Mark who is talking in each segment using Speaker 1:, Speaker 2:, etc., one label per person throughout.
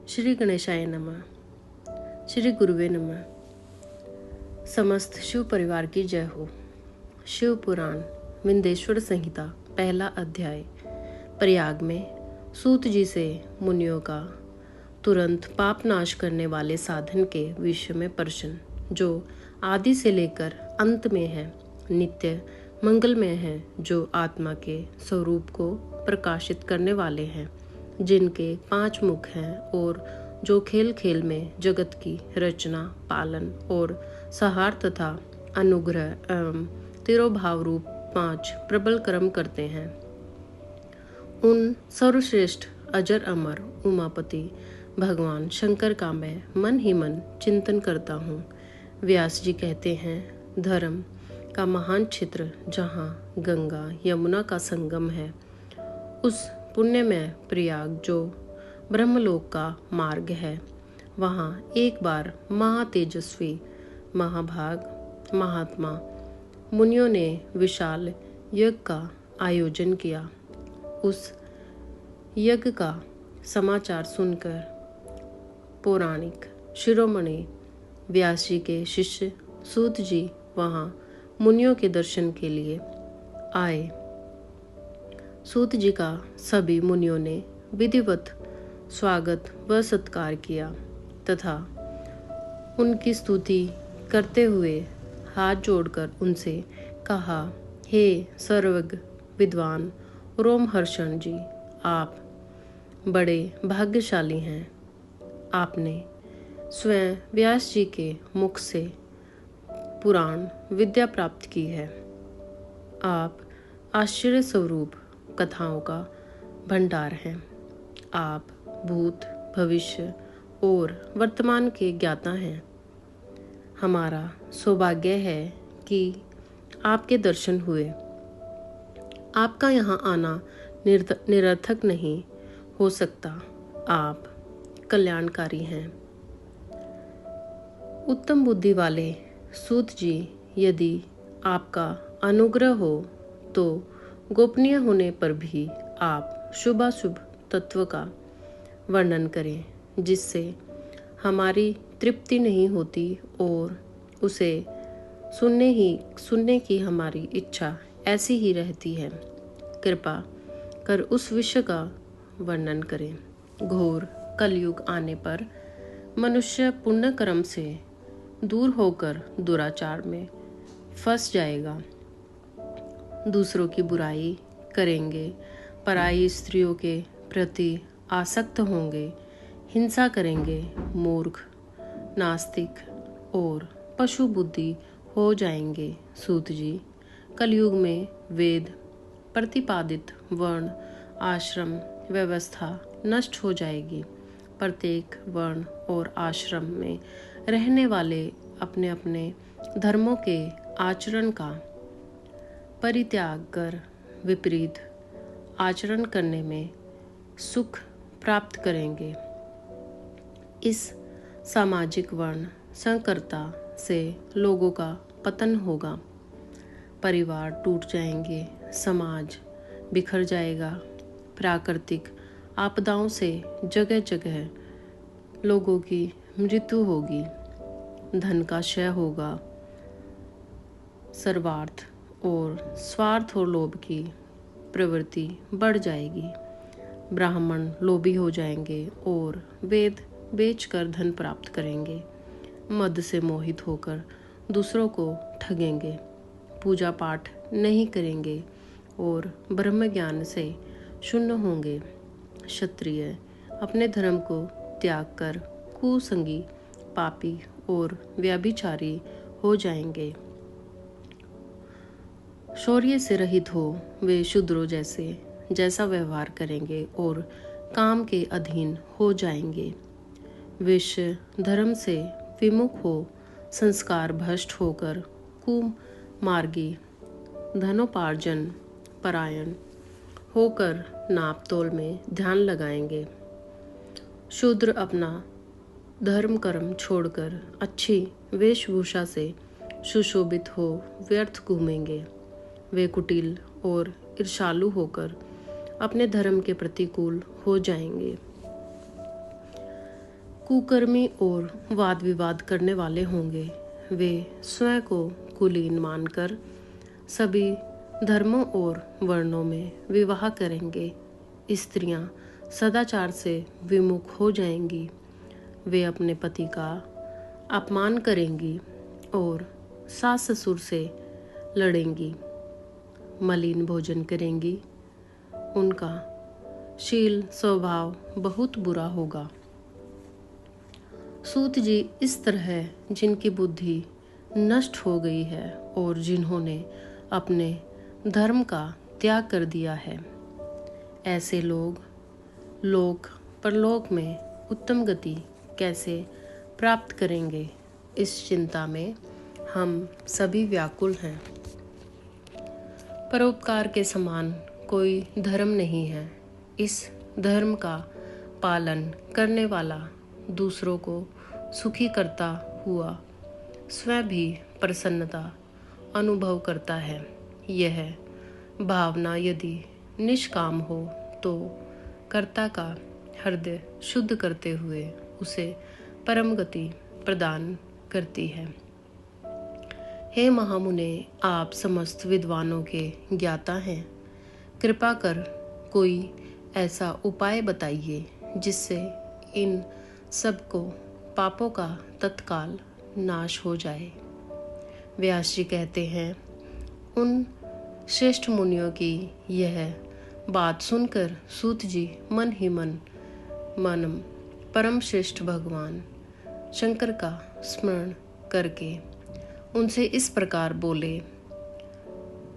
Speaker 1: श्री गणेशाय नमः। श्री गुरुवे नमः। समस्त शिव परिवार की जय हो। शिव पुराण विंध्येश्वर संहिता पहला अध्याय। प्रयाग में सूत जी से मुनियों का तुरंत पाप नाश करने वाले साधन के विषय में प्रश्न, जो आदि से लेकर अंत में है, नित्य मंगलमय है, जो आत्मा के स्वरूप को प्रकाशित करने वाले हैं, जिनके 5 मुख हैं और जो खेल खेल में जगत की रचना, पालन और संहार तथा अनुग्रह एवं तिरोभाव रूप 5 प्रबल कर्म करते हैं। उन सर्वश्रेष्ठ अजर अमर उमापति भगवान शंकर का मैं मन ही मन चिंतन करता हूँ। व्यास जी कहते हैं, धर्म का महान क्षेत्र जहाँ गंगा यमुना का संगम है, उस पुण्यमय प्रयाग जो ब्रह्मलोक का मार्ग है, वहाँ एक बार महातेजस्वी महाभाग महात्मा मुनियों ने विशाल यज्ञ का आयोजन किया। उस यज्ञ का समाचार सुनकर पौराणिक शिरोमणि व्यास जी के शिष्य सूत जी वहाँ मुनियों के दर्शन के लिए आए। सूत जी का सभी मुनियों ने विधिवत स्वागत व सत्कार किया तथा उनकी स्तुति करते हुए हाथ जोड़कर उनसे कहा, हे सर्वज्ञ विद्वान रोमहर्षण जी, आप बड़े भाग्यशाली हैं। आपने स्वयं व्यास जी के मुख से पुराण विद्या प्राप्त की है। आप आश्चर्य स्वरूप कथाओं का भंडार हैं। आप भूत भविष्य और वर्तमान के ज्ञाता हैं। हमारा सौभाग्य है कि आपके दर्शन हुए। आपका यहाँ आना निरर्थक नहीं हो सकता। आप कल्याणकारी हैं। उत्तम बुद्धि वाले सूत जी, यदि आपका अनुग्रह हो तो गोपनीय होने पर भी आप शुभाशुभ तत्व का वर्णन करें, जिससे हमारी तृप्ति नहीं होती और उसे सुनने की हमारी इच्छा ऐसी ही रहती है। कृपा कर उस विषय का वर्णन करें। घोर कलयुग आने पर मनुष्य पुण्य कर्म से दूर होकर दुराचार में फंस जाएगा। दूसरों की बुराई करेंगे, पराई स्त्रियों के प्रति आसक्त होंगे, हिंसा करेंगे, मूर्ख, नास्तिक और पशु बुद्धि हो जाएंगे। सूत जी, कलयुग में वेद प्रतिपादित वर्ण आश्रम व्यवस्था नष्ट हो जाएगी। प्रत्येक वर्ण और आश्रम में रहने वाले अपने अपने धर्मों के आचरण का परित्याग कर विपरीत आचरण करने में सुख प्राप्त करेंगे। इस सामाजिक वर्ण संकरता से लोगों का पतन होगा। परिवार टूट जाएंगे, समाज बिखर जाएगा। प्राकृतिक आपदाओं से जगह जगह लोगों की मृत्यु होगी। धन का क्षय होगा। सर्वार्थ और स्वार्थ और लोभ की प्रवृत्ति बढ़ जाएगी। ब्राह्मण लोभी हो जाएंगे और वेद बेचकर धन प्राप्त करेंगे। मद से मोहित होकर दूसरों को ठगेंगे। पूजा पाठ नहीं करेंगे और ब्रह्म ज्ञान से शून्य होंगे। क्षत्रिय अपने धर्म को त्याग कर कुसंगी, पापी और व्यभिचारी हो जाएंगे। शौर्य से रहित हो वे शूद्रों जैसा व्यवहार करेंगे और काम के अधीन हो जाएंगे। विश्व धर्म से विमुख हो संस्कार भ्रष्ट होकर कुमार्गी, धनोपार्जन परायण होकर नाप तोल में ध्यान लगाएंगे। शूद्र अपना धर्म कर्म छोड़कर अच्छी वेशभूषा से सुशोभित हो व्यर्थ घूमेंगे। वे कुटिल और ईर्ष्यालु होकर अपने धर्म के प्रतिकूल हो जाएंगे। कुकर्मी और वाद विवाद करने वाले होंगे। वे स्वयं को कुलीन मानकर सभी धर्मों और वर्णों में विवाह करेंगे। स्त्रियां सदाचार से विमुख हो जाएंगी। वे अपने पति का अपमान करेंगी और सास ससुर से लड़ेंगी, मलिन भोजन करेंगी। उनका शील स्वभाव बहुत बुरा होगा। सूत जी इस तरह जिनकी बुद्धि नष्ट हो गई है और जिन्होंने अपने धर्म का त्याग कर दिया है, ऐसे लोग लोक परलोक में उत्तम गति कैसे प्राप्त करेंगे, इस चिंता में हम सभी व्याकुल हैं। परोपकार के समान कोई धर्म नहीं है। इस धर्म का पालन करने वाला दूसरों को सुखी करता हुआ स्वयं भी प्रसन्नता अनुभव करता है। यह भावना यदि निष्काम हो तो कर्ता का हृदय शुद्ध करते हुए उसे परम गति प्रदान करती है। हे महामुने, आप समस्त विद्वानों के ज्ञाता हैं। कृपा कर कोई ऐसा उपाय बताइए जिससे इन सबको पापों का तत्काल नाश हो जाए। व्यास जी कहते हैं, उन श्रेष्ठ मुनियों की यह बात सुनकर सूत जी मन ही मन परम श्रेष्ठ भगवान शंकर का स्मरण करके उनसे इस प्रकार बोले,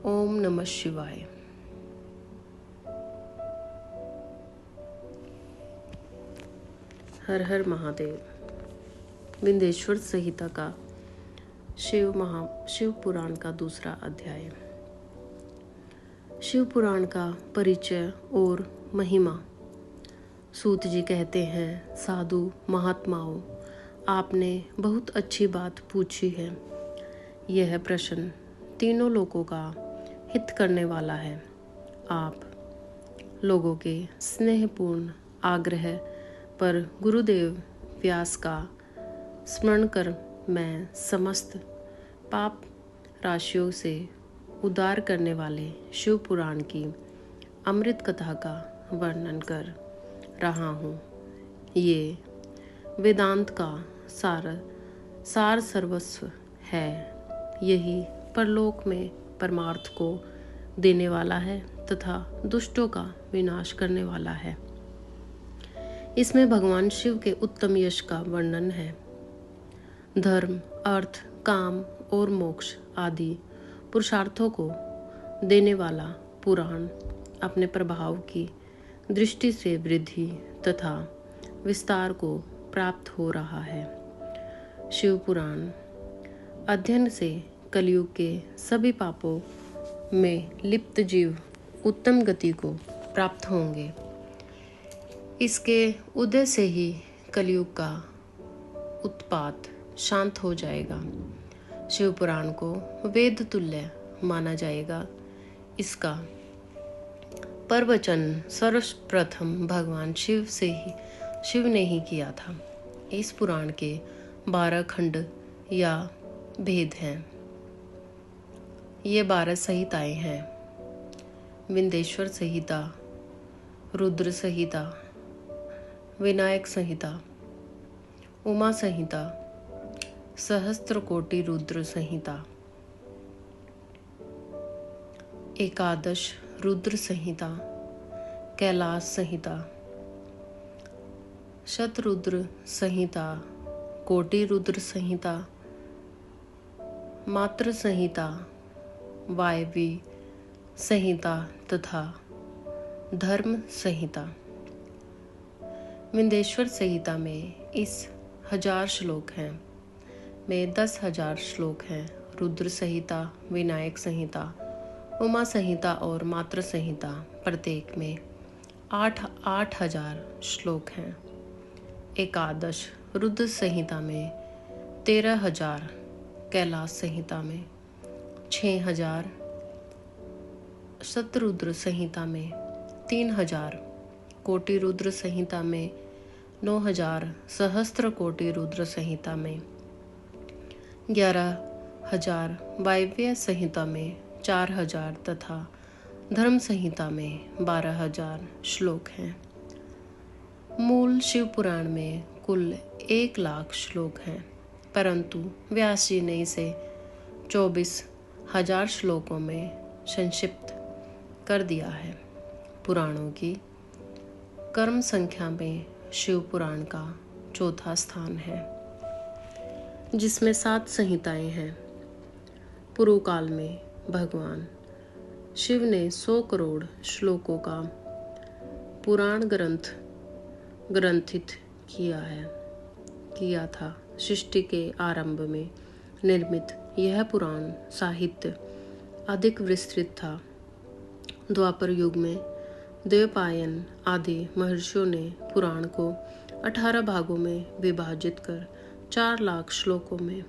Speaker 1: ओम नमः शिवाय। हर हर महादेव। विंध्येश्वर संहिता का शिव पुराण का दूसरा अध्याय। शिव पुराण का परिचय और महिमा। सूत जी कहते हैं, साधु महात्माओं, आपने बहुत अच्छी बात पूछी है। यह प्रश्न तीनों लोगों का हित करने वाला है। आप लोगों के स्नेहपूर्ण आग्रह पर गुरुदेव व्यास का स्मरण कर मैं समस्त पाप राशियों से उद्धार करने वाले शिव पुराण की अमृत कथा का वर्णन कर रहा हूँ। ये वेदांत का सार सर्वस्व है। यही परलोक में परमार्थ को देने वाला है तथा दुष्टों का विनाश करने वाला है। इसमें भगवान शिव के उत्तम यश का वर्णन है। धर्म, अर्थ, काम और मोक्ष आदि पुरुषार्थों को देने वाला पुराण अपने प्रभाव की दृष्टि से वृद्धि तथा विस्तार को प्राप्त हो रहा है। शिव पुराण अध्ययन से कलयुग के सभी पापों में लिप्त जीव उत्तम गति को प्राप्त होंगे। इसके उदय से ही कलयुग का उत्पात शांत हो जाएगा। शिव पुराण को वेद तुल्य माना जाएगा। इसका प्रवचन सर्वप्रथम भगवान शिव ने ही किया था। इस पुराण के 12 खंड या भेद हैं। ये 12 संहिताएं हैं। विंध्येश्वर संहिता, रुद्र संहिता, विनायक संहिता, उमा संहिता, सहस्त्रकोटि रुद्र संहिता, एकादश रुद्र संहिता, कैलाश संहिता, शतरुद्र संहिता, कोटि रुद्र संहिता, मात्र संहिता, वायवी संहिता तथा धर्म संहिता। विंध्येश्वर संहिता में इस 1000 श्लोक हैं, में 10,000 श्लोक हैं। रुद्र संहिता, विनायक संहिता, उमा संहिता और मात्र संहिता प्रत्येक में 8,000 श्लोक हैं। एकादश रुद्र संहिता में 13,000, कैलाश संहिता में 6,000, शतरुद्र संहिता में 3,000, कोटि रुद्र संहिता में 9,000 सहस्त्र कोटि रुद्र संहिता में, 11,000 वायव्य संहिता में 4,000 तथा धर्म संहिता में 12,000 श्लोक हैं। मूल शिव पुराण में कुल 1,00,000 श्लोक हैं, परंतु व्यास जी ने इसे 24,000 श्लोकों में संक्षिप्त कर दिया है। पुराणों की कर्म संख्या में शिव पुराण का चौथा स्थान है, जिसमें 7 संहिताएं हैं। पूर्व काल में भगवान शिव ने 100 करोड़ श्लोकों का पुराण ग्रंथित किया था। सृष्टि के आरंभ में निर्मित यह पुराण साहित्य अधिक विस्तृत था। द्वापर युग में द्वैपायन आदि महर्षियों ने पुराण को 18 भागों में विभाजित कर 4,00,000 श्लोकों में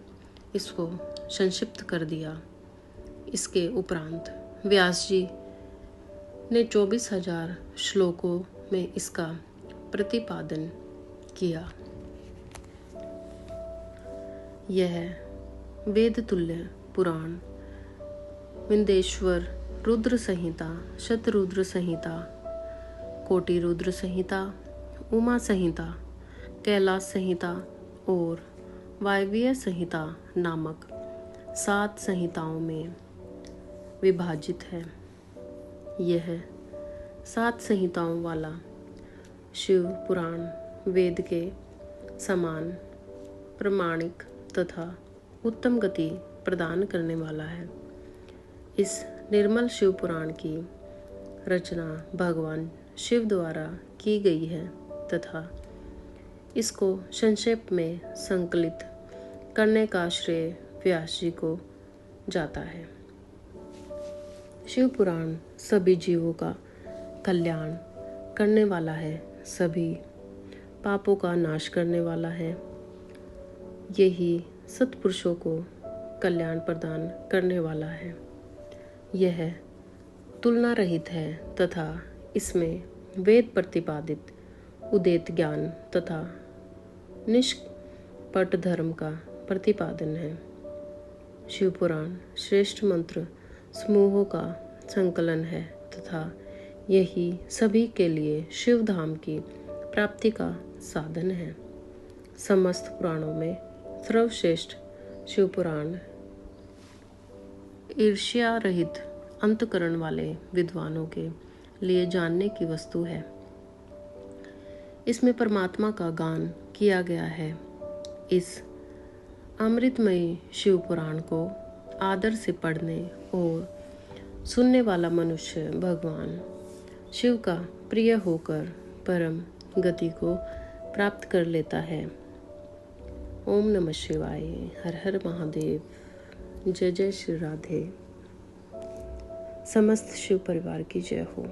Speaker 1: इसको संक्षिप्त कर दिया। इसके उपरांत व्यास जी ने 24,000 श्लोकों में इसका प्रतिपादन किया। यह वेद तुल्य पुराण विंध्येश्वर रुद्र संहिता, शतरुद्र संहिता, कोटि रुद्र संहिता, उमा संहिता, कैलाश संहिता और वायव्य संहिता नामक 7 संहिताओं में विभाजित है। यह 7 संहिताओं वाला शिव पुराण वेद के समान प्रामाणिक तथा उत्तम गति प्रदान करने वाला है। इस निर्मल शिव पुराण की रचना भगवान शिव द्वारा की गई है तथा इसको संक्षेप में संकलित करने का श्रेय व्यास जी को जाता है। शिव पुराण सभी जीवों का कल्याण करने वाला है, सभी पापों का नाश करने वाला है। यही सत्पुरुषों को कल्याण प्रदान करने वाला है। यह तुलना रहित है तथा इसमें वेद प्रतिपादित उदेत ज्ञान तथा निष्कपट धर्म का प्रतिपादन है। शिव पुराण श्रेष्ठ मंत्र समूहों का संकलन है तथा यही सभी के लिए शिव धाम की प्राप्ति का साधन है। समस्त पुराणों में सर्वश्रेष्ठ शिव पुराण ईर्ष्या रहित अंतकरण वाले विद्वानों के लिए जानने की वस्तु है। इसमें परमात्मा का गान किया गया है। इस अमृतमयी शिव पुराण को आदर से पढ़ने और सुनने वाला मनुष्य भगवान शिव का प्रिय होकर परम गति को प्राप्त कर लेता है। ओम नमः शिवाय। हर हर महादेव। जय जय श्री राधे। समस्त शिव परिवार की जय हो।